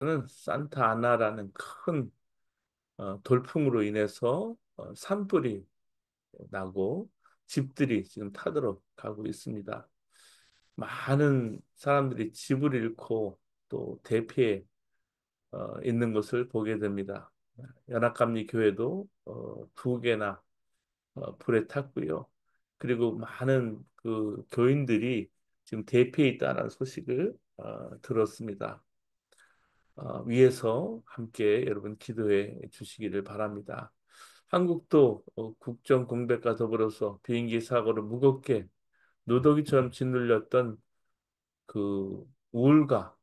는 산타 아나라는 큰 돌풍으로 인해서 산불이 나고 집들이 지금 타들어 가고 있습니다. 많은 사람들이 집을 잃고 또 대피해 있는 것을 보게 됩니다. 연합감리 교회도 두 개나 불에 탔고요. 그리고 많은 그 교인들이 지금 대피해 있다는 소식을 들었습니다. 위에서 함께 여러분 기도해 주시기를 바랍니다. 한국도 국정 공백과 더불어서 비행기 사고로 무겁게 누더기처럼 짓눌렸던 그 우울과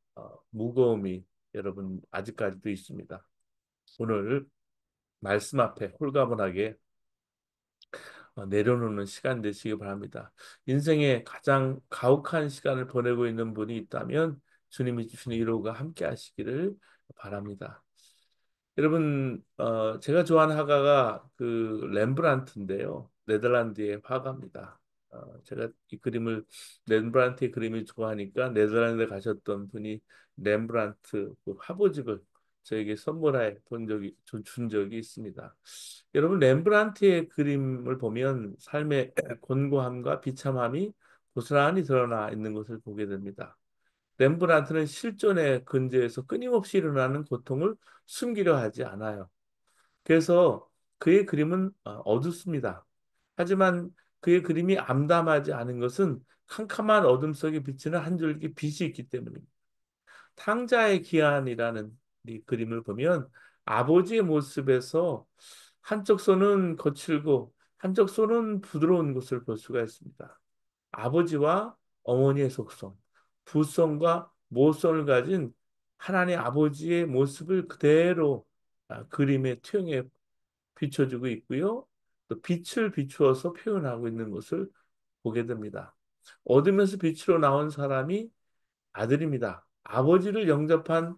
무거움이 여러분 아직까지도 있습니다. 오늘 말씀 앞에 홀가분하게 내려놓는 시간 되시기 바랍니다. 인생의 가장 가혹한 시간을 보내고 있는 분이 있다면 주님이 주시는 위로가 함께 하시기를 바랍니다. 여러분, 제가 좋아하는 화가가 그 렘브란트인데요. 네덜란드의 화가입니다. 제가 이 그림을, 렘브란트의 그림을 좋아하니까 네덜란드에 가셨던 분이 렘브란트 그 화보집을 저에게 선물해 준 적이 있습니다. 여러분, 렘브란트의 그림을 보면 삶의 곤고함과 비참함이 고스란히 드러나 있는 것을 보게 됩니다. 렘브란트는 실존의 근저에서 끊임없이 일어나는 고통을 숨기려 하지 않아요. 그래서 그의 그림은 어둡습니다. 하지만 그의 그림이 암담하지 않은 것은 캄캄한 어둠 속에 비치는 한 줄기 빛이 있기 때문입니다. 탕자의 기한이라는 이 그림을 보면 아버지의 모습에서 한쪽 손은 거칠고 한쪽 손은 부드러운 것을 볼 수가 있습니다. 아버지와 어머니의 속성, 부성과 모성을 가진 하나님 아버지의 모습을 그대로 그림의 투영에 비춰주고 있고요. 또 빛을 비추어서 표현하고 있는 것을 보게 됩니다. 어둠에서 빛으로 나온 사람이 아들입니다. 아버지를 영접한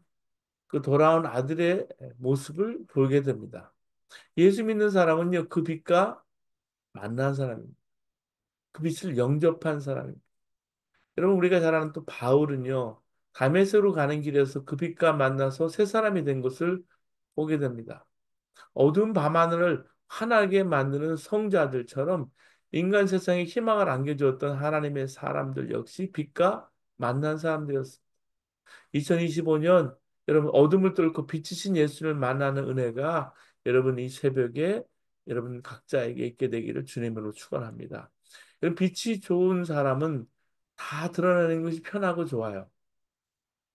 그 돌아온 아들의 모습을 보게 됩니다. 예수 믿는 사람은요, 그 빛과 만난 사람입니다. 그 빛을 영접한 사람입니다. 여러분, 우리가 잘 아는 또 바울은요, 다메섹으로 가는 길에서 그 빛과 만나서 새 사람이 된 것을 보게 됩니다. 어두운 밤하늘을 환하게 만드는 성자들처럼 인간 세상에 희망을 안겨주었던 하나님의 사람들 역시 빛과 만난 사람들이었습니다. 2025년 여러분 어둠을 뚫고 빛이신 예수를 만나는 은혜가 여러분 이 새벽에 여러분 각자에게 있게 되기를 주님으로 축원합니다. 여러분 빛이 좋은 사람은 다 드러내는 것이 편하고 좋아요.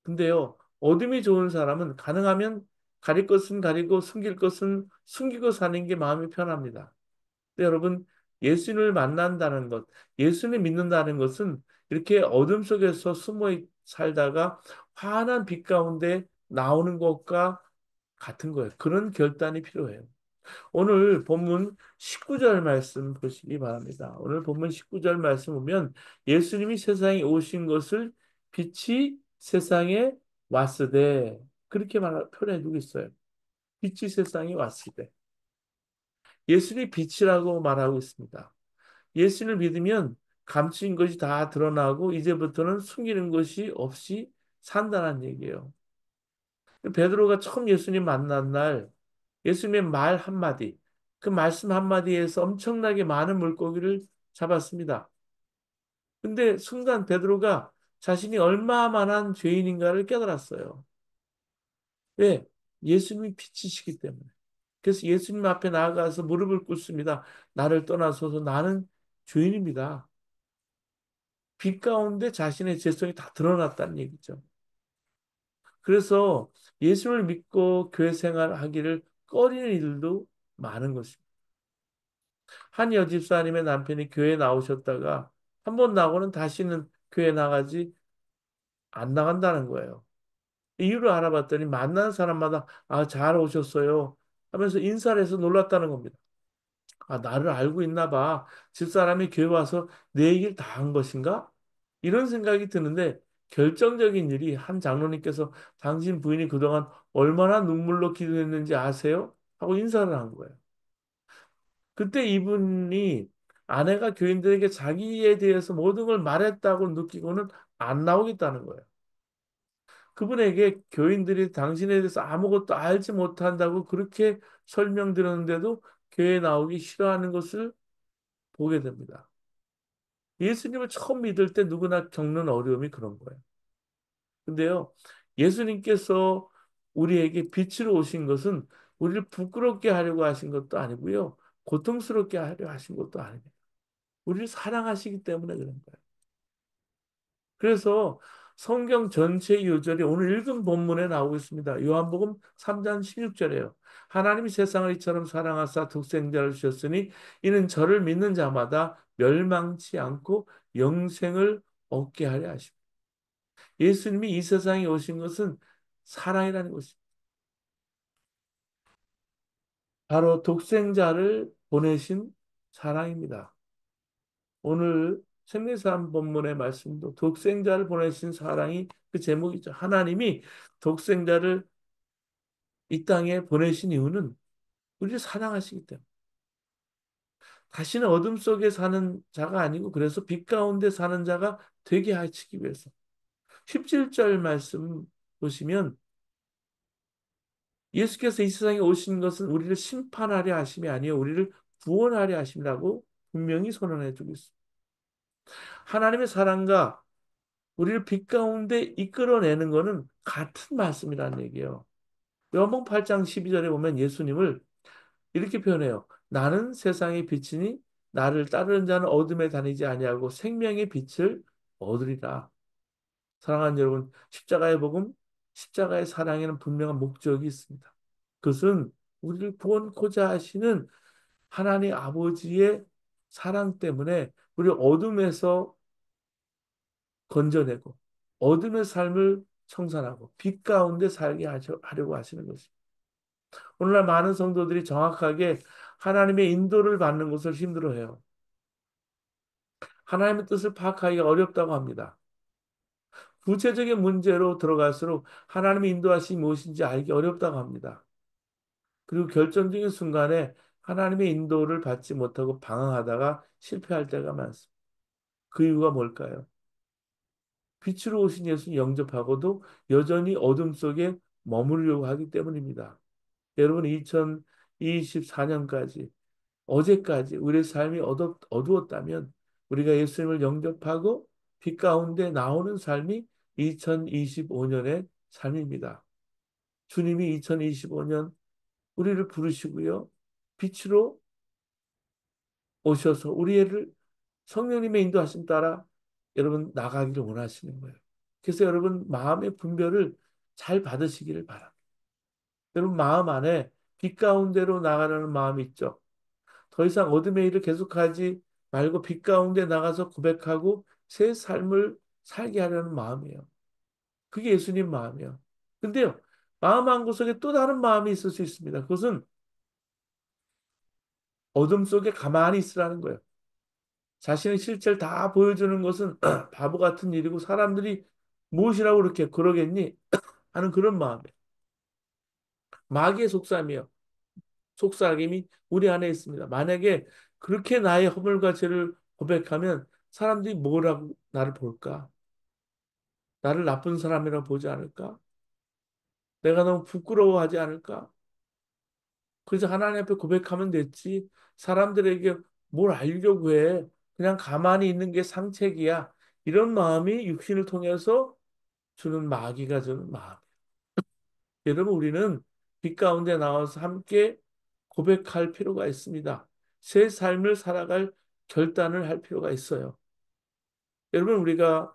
근데요, 어둠이 좋은 사람은 가능하면 가릴 것은 가리고 숨길 것은 숨기고 사는 게 마음이 편합니다. 근데 여러분, 예수님을 만난다는 것, 예수님 믿는다는 것은 이렇게 어둠 속에서 살다가 환한 빛 가운데 나오는 것과 같은 거예요. 그런 결단이 필요해요. 오늘 본문 19절 말씀 보시기 바랍니다. 오늘 본문 19절 말씀 보면 예수님이 세상에 오신 것을 빛이 세상에 왔으되 그렇게 표현해 주고 있어요. 빛이 세상에 왔으되 예수님이 빛이라고 말하고 있습니다. 예수를 믿으면 감추인 것이 다 드러나고 이제부터는 숨기는 것이 없이 산다는 얘기예요. 베드로가 처음 예수님 만난 날 예수님의 말 한마디, 그 말씀 한마디에서 엄청나게 많은 물고기를 잡았습니다. 근데 순간 베드로가 자신이 얼마만한 죄인인가를 깨달았어요. 왜? 예수님이 빛이시기 때문에. 그래서 예수님 앞에 나아가서 무릎을 꿇습니다. 나를 떠나소서 나는 죄인입니다. 빛 가운데 자신의 죄성이 다 드러났다는 얘기죠. 그래서 예수를 믿고 교회 생활하기를 꺼리는 일도 많은 것입니다. 한 여집사님의 남편이 교회에 나오셨다가 한 번 나고는 다시는 교회 나가지 안 나간다는 거예요. 이유를 알아봤더니 만난 사람마다 잘 오셨어요 하면서 인사를 해서 놀랐다는 겁니다. 나를 알고 있나 봐. 집사람이 교회 와서 내 얘기를 다 한 것인가? 이런 생각이 드는데 결정적인 일이 한 장로님께서 당신 부인이 그동안 얼마나 눈물로 기도했는지 아세요? 하고 인사를 한 거예요. 그때 이분이 아내가 교인들에게 자기에 대해서 모든 걸 말했다고 느끼고는 안 나오겠다는 거예요. 그분에게 교인들이 당신에 대해서 아무것도 알지 못한다고 그렇게 설명드렸는데도 교회에 나오기 싫어하는 것을 보게 됩니다. 예수님을 처음 믿을 때 누구나 겪는 어려움이 그런 거예요. 근데요, 예수님께서 우리에게 빛으로 오신 것은 우리를 부끄럽게 하려고 하신 것도 아니고요, 고통스럽게 하려 하신 것도 아닙니다. 우리를 사랑하시기 때문에 그런 거예요. 그래서 성경 전체 요절이 오늘 읽은 본문에 나오고 있습니다. 요한복음 3장 16절에요. 하나님이 세상을 이처럼 사랑하사 독생자를 주셨으니 이는 저를 믿는 자마다 멸망치 않고 영생을 얻게 하려 하십니다. 예수님이 이 세상에 오신 것은 사랑이라는 것입니다. 바로 독생자를 보내신 사랑입니다. 오늘 생리사람 본문의 말씀도 독생자를 보내신 사랑이 그 제목이죠. 하나님이 독생자를 이 땅에 보내신 이유는 우리를 사랑하시기 때문에. 다시는 어둠 속에 사는 자가 아니고 그래서 빛 가운데 사는 자가 되게 하시기 위해서. 17절 말씀 보시면 예수께서 이 세상에 오신 것은 우리를 심판하려 하심이 아니요 우리를 구원하려 하심이라고 분명히 선언해 주고 있습니다. 하나님의 사랑과 우리를 빛 가운데 이끌어내는 것은 같은 말씀이라는 얘기예요. 요한복음 8장 12절에 보면 예수님을 이렇게 표현해요. 나는 세상의 빛이니 나를 따르는 자는 어둠에 다니지 아니하고 생명의 빛을 얻으리라. 사랑하는 여러분, 십자가의 복음, 십자가의 사랑에는 분명한 목적이 있습니다. 그것은 우리를 구원코자 하시는 하나님 아버지의 사랑 때문에 우리 어둠에서 건져내고 어둠의 삶을 청산하고 빛 가운데 살게 하려고 하시는 것입니다. 오늘날 많은 성도들이 정확하게 하나님의 인도를 받는 것을 힘들어해요. 하나님의 뜻을 파악하기가 어렵다고 합니다. 구체적인 문제로 들어갈수록 하나님의 인도하심이 무엇인지 알기 어렵다고 합니다. 그리고 결정적인 순간에 하나님의 인도를 받지 못하고 방황하다가 실패할 때가 많습니다. 그 이유가 뭘까요? 빛으로 오신 예수님 영접하고도 여전히 어둠 속에 머무르려고 하기 때문입니다. 여러분 2024년까지 어제까지 우리의 삶이 어두웠다면 우리가 예수님을 영접하고 빛 가운데 나오는 삶이 2025년의 삶입니다. 주님이 2025년 우리를 부르시고요. 빛으로 오셔서 우리를 성령님의 인도하심 따라 여러분 나가기를 원하시는 거예요. 그래서 여러분 마음의 분별을 잘 받으시기를 바랍니다. 여러분 마음 안에 빛 가운데로 나가려는 마음이 있죠. 더 이상 어둠의 일을 계속하지 말고 빛 가운데 나가서 고백하고 새 삶을 살게 하려는 마음이에요. 그게 예수님 마음이에요. 근데요, 마음 한 구석에 또 다른 마음이 있을 수 있습니다. 그것은 어둠 속에 가만히 있으라는 거예요. 자신의 실체를 다 보여주는 것은 바보 같은 일이고 사람들이 무엇이라고 그렇게 그러겠니? 하는 그런 마음이에요. 마귀의 속삭임이에요. 속삭임이 우리 안에 있습니다. 만약에 그렇게 나의 허물과 죄를 고백하면 사람들이 뭐라고 나를 볼까? 나를 나쁜 사람이라고 보지 않을까? 내가 너무 부끄러워하지 않을까? 그래서 하나님 앞에 고백하면 됐지. 사람들에게 뭘 알려고 해. 그냥 가만히 있는 게 상책이야. 이런 마음이 육신을 통해서 주는 마귀가 주는 마음. 여러분, 우리는 빛 가운데 나와서 함께 고백할 필요가 있습니다. 새 삶을 살아갈 결단을 할 필요가 있어요. 여러분, 우리가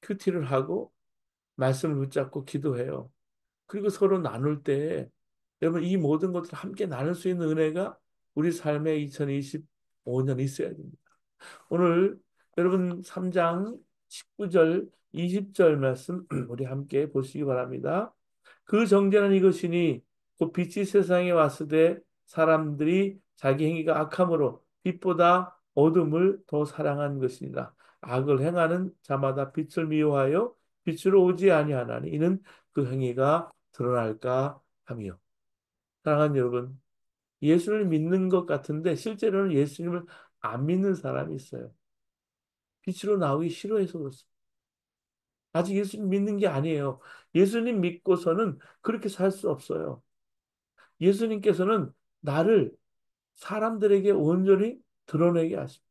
큐티를 하고 말씀을 붙잡고 기도해요. 그리고 서로 나눌 때 여러분 이 모든 것들을 함께 나눌 수 있는 은혜가 우리 삶에 2025년 있어야 됩니다. 오늘 여러분 3장 19절 20절 말씀 우리 함께 보시기 바랍니다. 그 정죄는 이것이니 곧 빛이 세상에 왔을 때 사람들이 자기 행위가 악함으로 빛보다 어둠을 더 사랑한 것이니라. 악을 행하는 자마다 빛을 미워하여 빛으로 오지 아니하나니 이는 그 행위가 드러날까 하며. 사랑하는 여러분, 예수를 믿는 것 같은데 실제로는 예수님을 안 믿는 사람이 있어요. 빛으로 나오기 싫어해서 그렇습니다. 아직 예수님 믿는 게 아니에요. 예수님 믿고서는 그렇게 살 수 없어요. 예수님께서는 나를 사람들에게 온전히 드러내게 하십니다.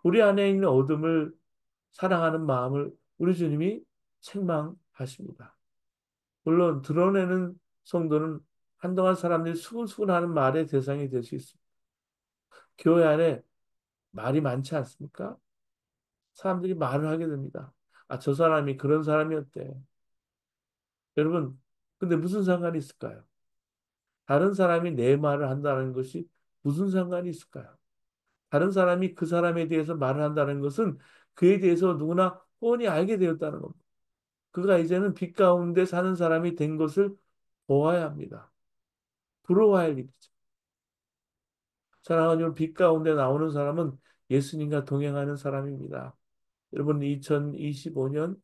우리 안에 있는 어둠을 사랑하는 마음을 우리 주님이 책망하십니다. 물론 드러내는 성도는 한동안 사람들이 수근수근하는 말의 대상이 될 수 있습니다. 교회 안에 말이 많지 않습니까? 사람들이 말을 하게 됩니다. 아, 저 사람이 그런 사람이었대. 여러분, 근데 무슨 상관이 있을까요? 다른 사람이 내 말을 한다는 것이 무슨 상관이 있을까요? 다른 사람이 그 사람에 대해서 말을 한다는 것은 그에 대해서 누구나 뻔히 알게 되었다는 겁니다. 그가 이제는 빛 가운데 사는 사람이 된 것을 보아야 합니다. 부러워할 일이죠. 사랑하는 여러분, 빛 가운데 나오는 사람은 예수님과 동행하는 사람입니다. 여러분, 2025년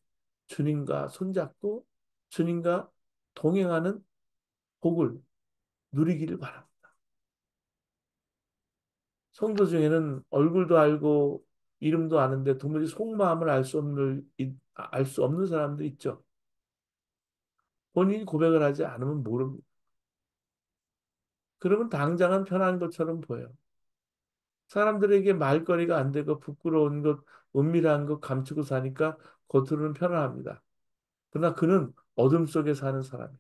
주님과 손잡고 주님과 동행하는 복을 누리기를 바랍니다. 성도 중에는 얼굴도 알고 이름도 아는데 도무지 속마음을 알 수 없는 사람도 있죠. 본인이 고백을 하지 않으면 모릅니다. 그러면 당장은 편한 것처럼 보여요. 사람들에게 말거리가 안 되고 부끄러운 것, 은밀한 것 감추고 사니까 겉으로는 편안합니다. 그러나 그는 어둠 속에 사는 사람이에요.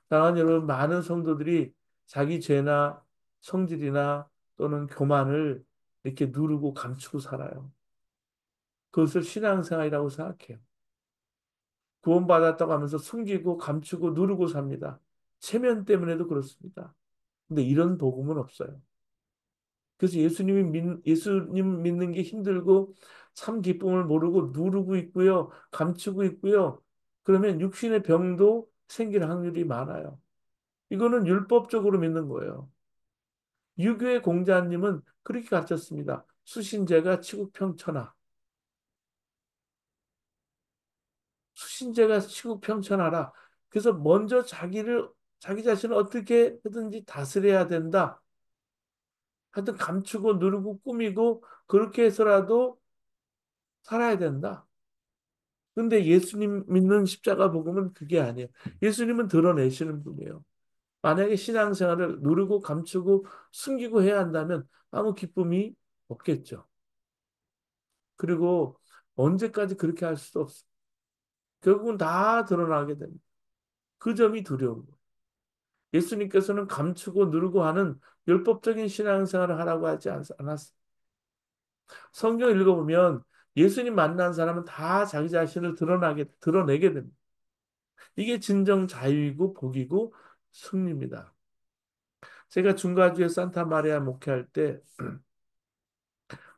사랑하는 여러분, 많은 성도들이 자기 죄나 성질이나 또는 교만을 이렇게 누르고 감추고 살아요. 그것을 신앙생활이라고 생각해요. 구원받았다고 하면서 숨기고 감추고 누르고 삽니다. 체면 때문에도 그렇습니다. 근데 이런 복음은 없어요. 그래서 예수님 믿는 게 힘들고 참 기쁨을 모르고 누르고 있고요. 감추고 있고요. 그러면 육신의 병도 생길 확률이 많아요. 이거는 율법적으로 믿는 거예요. 유교의 공자님은 그렇게 가르쳤습니다. 수신제가 치국평천하. 수신제가 치국평천하라. 그래서 먼저 자기 자신을 어떻게 하든지 다스려야 된다. 하여튼 감추고 누르고 꾸미고 그렇게 해서라도 살아야 된다. 근데 예수님 믿는 십자가 복음은 그게 아니에요. 예수님은 드러내시는 분이에요. 만약에 신앙생활을 누르고 감추고 숨기고 해야 한다면 아무 기쁨이 없겠죠. 그리고 언제까지 그렇게 할 수도 없어요. 결국은 다 드러나게 됩니다. 그 점이 두려운 거예요. 예수님께서는 감추고 누르고 하는 율법적인 신앙생활을 하라고 하지 않았어요. 성경 읽어보면 예수님 만난 사람은 다 자기 자신을 드러내게 됩니다. 이게 진정 자유이고 복이고 승리입니다. 제가 중과주에 산타마리아 목회할 때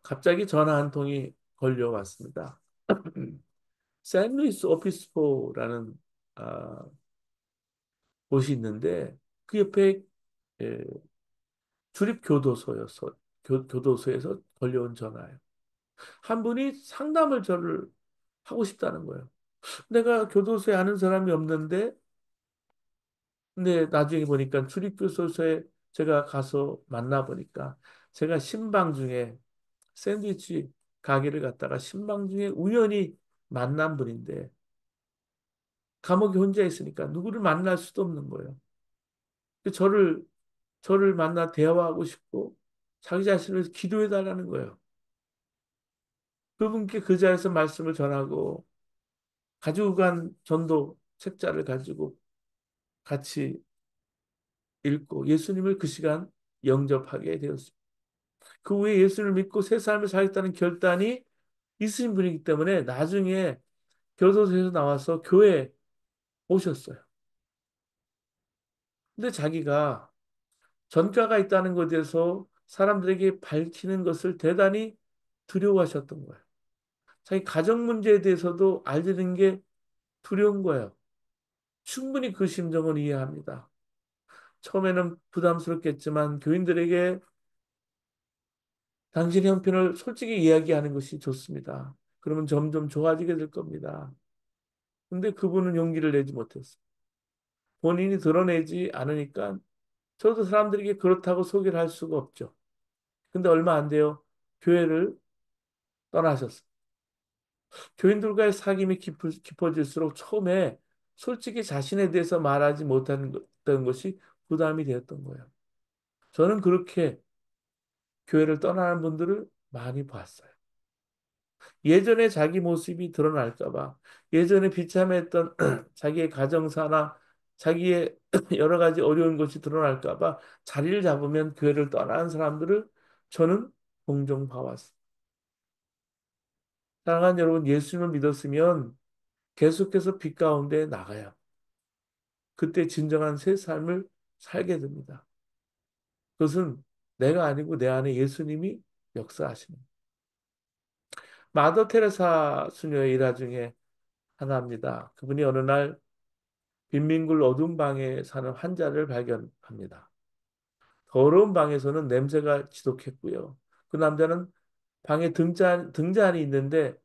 갑자기 전화 한 통이 걸려왔습니다. 샌루이스 오비스포라는 아, 곳이 있는데 그 옆에 예, 주립교도소여서 교도소에서 걸려온 전화예요. 한 분이 상담을 저를 하고 싶다는 거예요. 내가 교도소에 아는 사람이 없는데 근데 나중에 보니까 출입교도소에 제가 가서 만나보니까 제가 신방 중에 샌드위치 가게를 갔다가 신방 중에 우연히 만난 분인데 감옥에 혼자 있으니까 누구를 만날 수도 없는 거예요. 그 저를 만나 대화하고 싶고 자기 자신을 위해서 기도해 달라는 거예요. 그분께 그 자리에서 말씀을 전하고 가지고 간 전도 책자를 가지고 같이 읽고 예수님을 그 시간 영접하게 되었습니다. 그 후에 예수를 믿고 새 삶을 살겠다는 결단이 있으신 분이기 때문에 나중에 교도소에서 나와서 교회에 오셨어요. 근데 자기가 전과가 있다는 것에 대해서 사람들에게 밝히는 것을 대단히 두려워하셨던 거예요. 자기 가정 문제에 대해서도 알리는 게 두려운 거예요. 충분히 그 심정을 이해합니다. 처음에는 부담스럽겠지만 교인들에게 당신의 형편을 솔직히 이야기하는 것이 좋습니다. 그러면 점점 좋아지게 될 겁니다. 근데 그분은 용기를 내지 못했어요. 본인이 드러내지 않으니까 저도 사람들에게 그렇다고 소개를 할 수가 없죠. 근데 얼마 안 돼요. 교회를 떠나셨어요. 교인들과의 사귐이 깊어질수록 처음에 솔직히 자신에 대해서 말하지 못하는 것이 부담이 되었던 거예요. 저는 그렇게 교회를 떠나는 분들을 많이 봤어요. 예전에 자기 모습이 드러날까 봐, 예전에 비참했던 자기의 가정사나 자기의 여러 가지 어려운 것이 드러날까 봐 자리를 잡으면 교회를 떠나는 사람들을 저는 종종 봐왔어요. 사랑하는 여러분, 예수님을 믿었으면 계속해서 빛 가운데 나가요. 그때 진정한 새 삶을 살게 됩니다. 그것은 내가 아니고 내 안에 예수님이 역사하시는. 마더 테레사 수녀의 일화 중에 하나입니다. 그분이 어느 날 빈민굴 어두운 방에 사는 환자를 발견합니다. 더러운 방에서는 냄새가 지독했고요. 그 남자는 방에 등잔이 있는데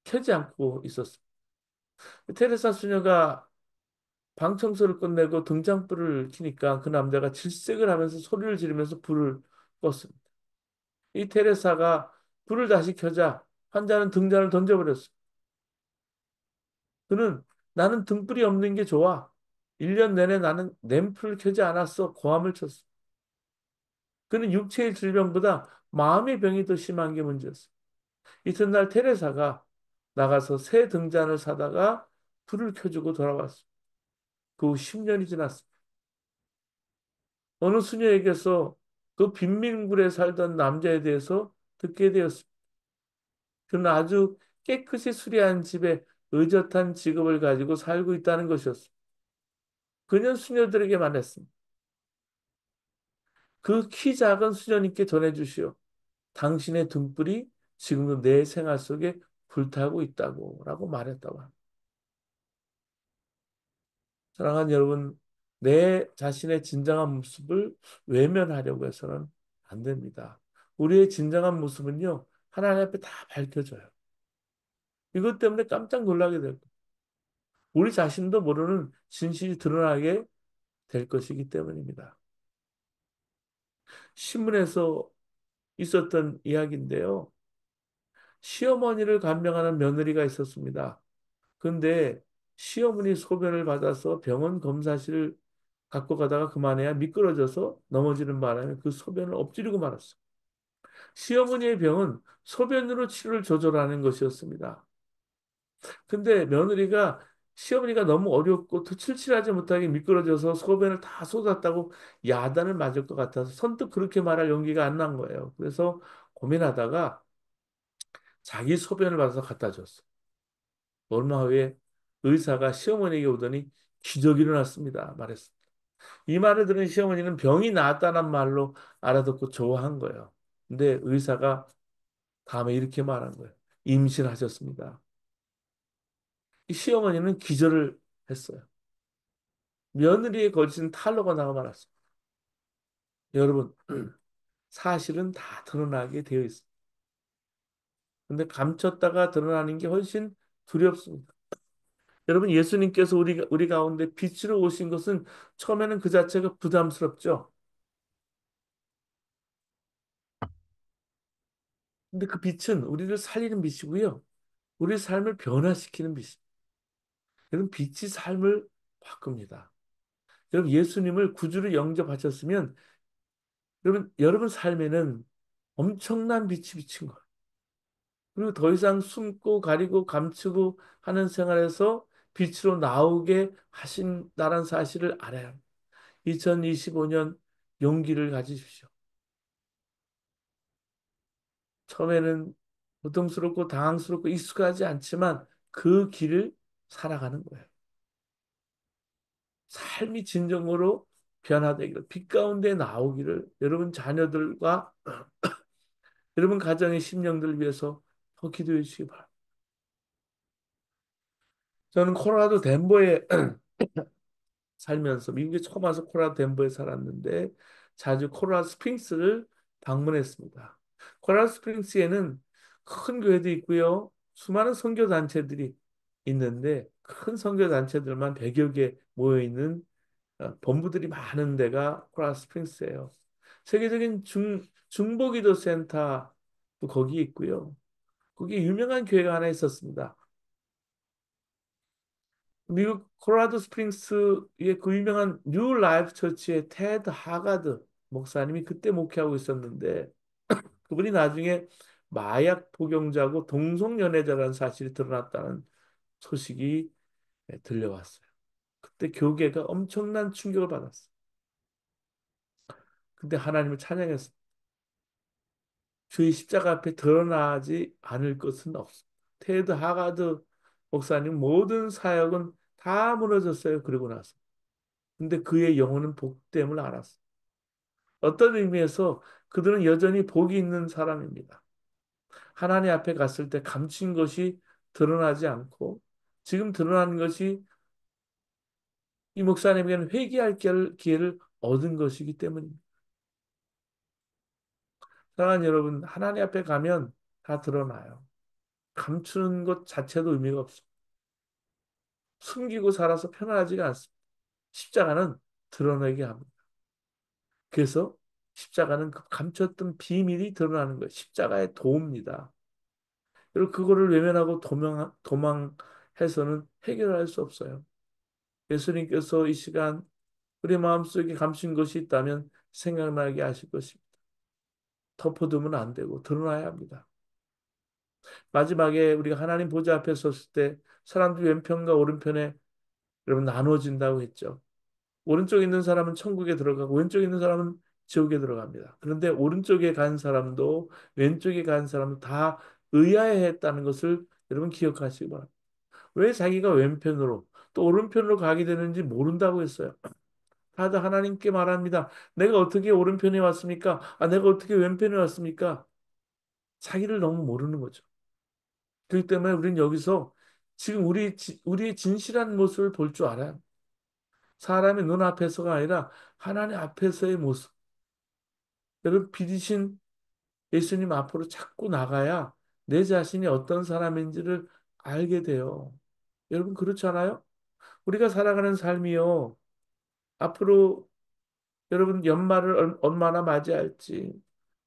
켜지 않고 있었어요. 테레사 수녀가 방 청소를 끝내고 등잔불을 켜니까 그 남자가 질색을 하면서 소리를 지르면서 불을 껐습니다. 이 테레사가 불을 다시 켜자 환자는 등잔을 던져버렸어요. 그는 나는 등불이 없는 게 좋아. 1년 내내 나는 램프를 켜지 않았어. 고함을 쳤어. 그는 육체의 질병보다 마음의 병이 더 심한 게 문제였어. 이튿날 테레사가 나가서 새 등잔을 사다가 불을 켜주고 돌아왔어. 그 후 10년이 지났어. 어느 수녀에게서 그 빈민굴에 살던 남자에 대해서 듣게 되었습니다. 그는 아주 깨끗이 수리한 집에 의젓한 직업을 가지고 살고 있다는 것이었습니다. 그는 수녀들에게 말했습니다. 그 키 작은 수녀님께 전해주시오. 당신의 등불이 지금도 내 생활 속에 불타고 있다고 라고 말했다고 합니다. 사랑하는 여러분, 내 자신의 진정한 모습을 외면하려고 해서는 안 됩니다. 우리의 진정한 모습은요, 하나님 앞에 다 밝혀져요. 이것 때문에 깜짝 놀라게 될 거예요. 우리 자신도 모르는 진실이 드러나게 될 것이기 때문입니다. 신문에서 있었던 이야기인데요. 시어머니를 간병하는 며느리가 있었습니다. 근데 시어머니 소변을 받아서 병원 검사실 갖고 가다가 그만해야 미끄러져서 넘어지는 바람에 그 소변을 엎지르고 말았어. 시어머니의 병은 소변으로 치료를 조절하는 것이었습니다. 근데 며느리가 시어머니가 너무 어렵고 또 칠칠하지 못하게 미끄러져서 소변을 다 쏟았다고 야단을 맞을 것 같아서 선뜻 그렇게 말할 용기가 안 난 거예요. 그래서 고민하다가 자기 소변을 받아서 갖다 줬어. 얼마 후에 의사가 시어머니에게 오더니 기적이 일어났습니다. 말했어. 이 말을 들은 시어머니는 병이 나았다는 말로 알아듣고 좋아한 거예요. 근데 의사가 다음에 이렇게 말한 거예요. 임신하셨습니다. 이 시어머니는 기절을 했어요. 며느리의 거짓은 탄로가 나가 말았어요. 여러분, 사실은 다 드러나게 되어 있습니다. 근데 감췄다가 드러나는 게 훨씬 두렵습니다. 여러분, 예수님께서 우리 가운데 빛으로 오신 것은 처음에는 그 자체가 부담스럽죠. 근데 그 빛은 우리를 살리는 빛이고요. 우리 삶을 변화시키는 빛입니다. 여러분, 빛이 삶을 바꿉니다. 여러분, 예수님을 구주로 영접하셨으면 여러분 삶에는 엄청난 빛이 비친 거예요. 그리고 더 이상 숨고 가리고 감추고 하는 생활에서 빛으로 나오게 하신다는 사실을 알아야 합니다. 2025년 용기를 가지십시오. 처음에는 고통스럽고 당황스럽고 익숙하지 않지만 그 길을 살아가는 거예요. 삶이 진정으로 변화되기를, 빛 가운데 나오기를 여러분 자녀들과 여러분 가정의 심령들을 위해서 더 기도해 주시기 바랍니다. 저는 콜로라도 덴버에 살면서 미국에 처음 와서 콜로라도 덴버에 살았는데 자주 콜로라도 스프링스를 방문했습니다. 콜로라도 스프링스에는 큰 교회도 있고요. 수많은 선교 단체들이 있는데 큰 선교 단체들만 100여 개 모여 있는 본부들이 많은 데가 콜로라도 스프링스예요. 세계적인 중보기도 센터도 거기 있고요. 거기에 유명한 교회가 하나 있었습니다. 미국 콜로라도 스프링스의 그 유명한 뉴 라이프 처치의 테드 하가드 목사님이 그때 목회하고 있었는데 그분이 나중에 마약 복용자고 동성연애자라는 사실이 드러났다는 소식이 들려왔어요. 그때 교계가 엄청난 충격을 받았어요. 근데 하나님을 찬양했어요. 주의 십자가 앞에 드러나지 않을 것은 없습니다. 테드 하가드 목사님 모든 사역은 다 무너졌어요. 그리고 나서. 근데 그의 영혼은 복됨을 알았어요. 어떤 의미에서 그들은 여전히 복이 있는 사람입니다. 하나님 앞에 갔을 때 감춘 것이 드러나지 않고 지금 드러나는 것이 이 목사님에게는 회개할 기회를 얻은 것이기 때문입니다. 사랑하는 여러분, 하나님 앞에 가면 다 드러나요. 감추는 것 자체도 의미가 없습니다. 숨기고 살아서 편안하지가 않습니다. 십자가는 드러내게 합니다. 그래서 십자가는 그 감췄던 비밀이 드러나는 거예요. 십자가의 도움입니다. 그리고 그거를 외면하고 도망해서는 해결할 수 없어요. 예수님께서 이 시간 우리 마음속에 감춘 것이 있다면 생각나게 하실 것입니다. 덮어두면 안 되고 드러나야 합니다. 마지막에 우리가 하나님 보좌 앞에 섰을 때 사람들이 왼편과 오른편에 여러분 나눠진다고 했죠. 오른쪽에 있는 사람은 천국에 들어가고 왼쪽에 있는 사람은 지옥에 들어갑니다. 그런데 오른쪽에 간 사람도 왼쪽에 간 사람도 다 의아해했다는 것을 여러분 기억하시기 바랍니다. 왜 자기가 왼편으로 또 오른편으로 가게 되는지 모른다고 했어요. 다들 하나님께 말합니다. 내가 어떻게 오른편에 왔습니까? 내가 어떻게 왼편에 왔습니까? 자기를 너무 모르는 거죠. 그렇기 때문에 우리는 여기서 지금 우리의 진실한 모습을 볼 줄 알아요. 사람의 눈앞에서가 아니라 하나님 앞에서의 모습. 여러분, 빛이신 예수님 앞으로 자꾸 나가야 내 자신이 어떤 사람인지를 알게 돼요. 여러분, 그렇지 않아요? 우리가 살아가는 삶이요. 앞으로 여러분 연말을 얼마나 맞이할지.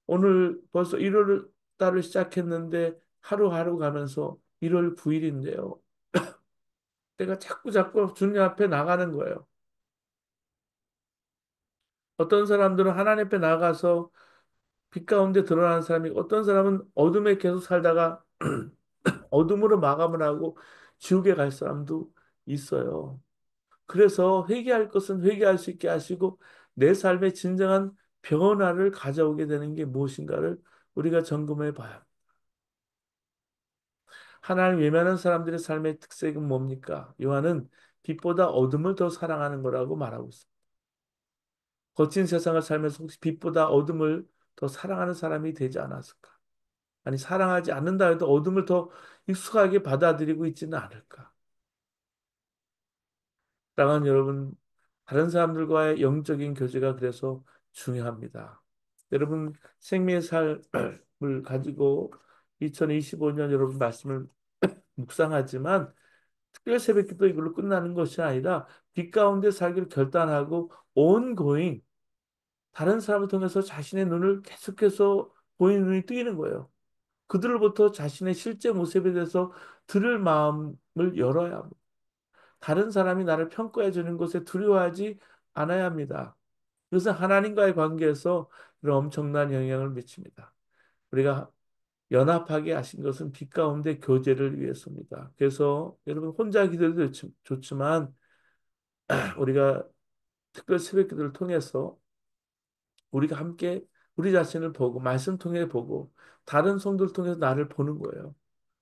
오늘 벌써 1월 달을 시작했는데 하루하루 가면서 1월 9일인데요. 내가 자꾸 주님 앞에 나가는 거예요. 어떤 사람들은 하나님 앞에 나가서 빛 가운데 드러나는 사람이 어떤 사람은 어둠에 계속 살다가 어둠으로 마감을 하고 지옥에 갈 사람도 있어요. 그래서 회개할 것은 회개할 수 있게 하시고 내 삶의 진정한 변화를 가져오게 되는 게 무엇인가를 우리가 점검해 봐야. 하나님 외면하는 사람들의 삶의 특색은 뭡니까? 요한은 빛보다 어둠을 더 사랑하는 거라고 말하고 있습니다. 거친 세상을 살면서 혹시 빛보다 어둠을 더 사랑하는 사람이 되지 않았을까? 아니, 사랑하지 않는다 해도 어둠을 더 익숙하게 받아들이고 있지는 않을까? 사랑하는 여러분, 다른 사람들과의 영적인 교제가 그래서 중요합니다. 여러분, 생명의 삶을 가지고 2025년 여러분 말씀을 묵상하지만 특별 새벽기도 이걸로 끝나는 것이 아니라 빛 가운데 살기를 결단하고 온고잉 다른 사람을 통해서 자신의 눈을 계속해서 보이는 눈이 뜨이는 거예요. 그들로부터 자신의 실제 모습에 대해서 들을 마음을 열어야 합니다. 다른 사람이 나를 평가해 주는 것에 두려워하지 않아야 합니다. 그것은 하나님과의 관계에서 이런 엄청난 영향을 미칩니다. 우리가 연합하게 하신 것은 빛 가운데 교제를 위해서입니다. 그래서 여러분 혼자 기도도 좋지만 우리가 특별 새벽 기도를 통해서 우리가 함께 우리 자신을 보고 말씀 통해 보고 다른 성도를 통해서 나를 보는 거예요.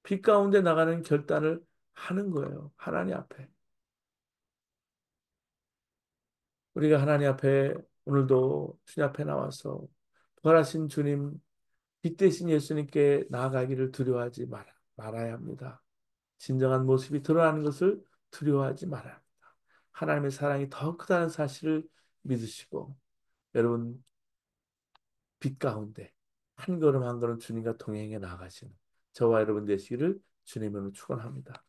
빛 가운데 나가는 결단을 하는 거예요. 하나님 앞에. 우리가 하나님 앞에 오늘도 주님 앞에 나와서 부활하신 주님, 빛 대신 예수님께 나아가기를 두려워하지 말아야 합니다. 진정한 모습이 드러나는 것을 두려워하지 말아야 합니다. 하나님의 사랑이 더 크다는 사실을 믿으시고 여러분 빛 가운데 한 걸음 한 걸음 주님과 동행해 나가시는 저와 여러분 되시기를 주님으로 축원합니다.